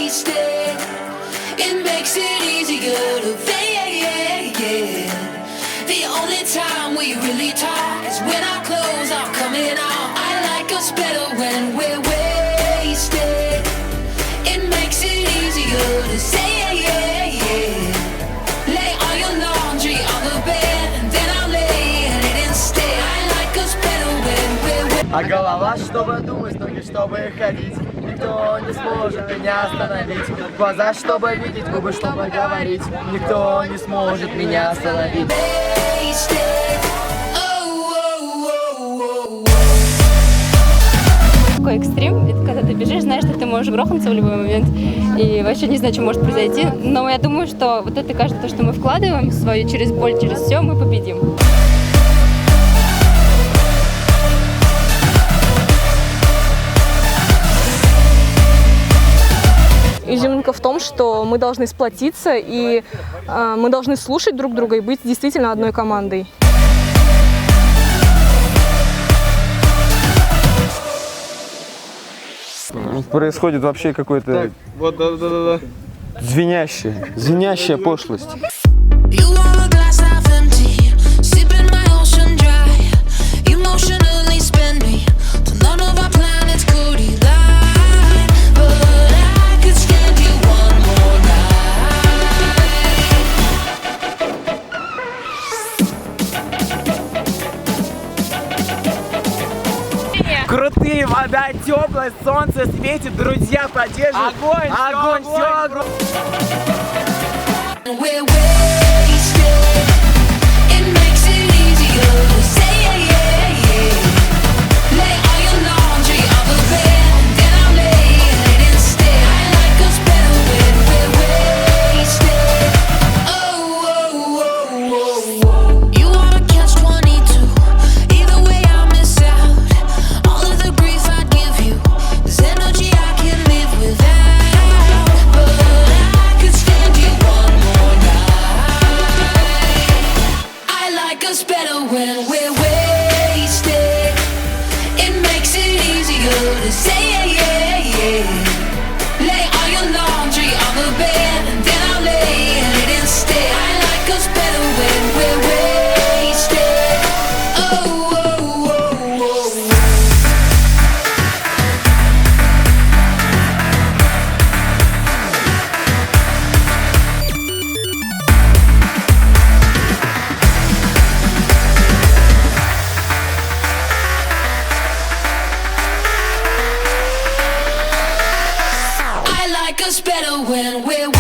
wasted. It makes it easier to fade. The only time we really talk is when our clothes are coming off. I like us better when we're wasted. It makes it easier to say. Lay all your laundry on the bed and then I'll lay in it instead. I like us better when we're wasted. А голова, чтобы думать, ноги, чтобы ходить. Никто не сможет меня остановить. Глаза, чтобы видеть, губы, чтобы говорить. Никто не сможет меня остановить. Такой экстрим, это когда ты бежишь, знаешь, что ты можешь грохнуться в любой момент и вообще не знаю, что может произойти. Но я думаю, что вот это кажется, то, что мы вкладываем свою через боль, через все, мы победим. Изюминка в том, что мы должны сплотиться и мы должны слушать друг друга и быть действительно одной командой. Происходит вообще какой-то Вот, да. звенящая пошлость. Крутые, вода теплая, солнце светит, друзья поддерживают. Огонь, все огонь. We're wasted. It makes it easier to say. Lay all your laundry on the bed and then I'll lay in it instead. I like us better when we're wasted. You wanna catch 22. Either way I'll miss out. All of the grief I'd give you is energy I can live without. But I could stand you one more night. I like us better when we're wasted. It makes it easier to say. Lay all your laundry on the bed and then I'll lay in it instead. I like us better when we're wasted. I like us better when we're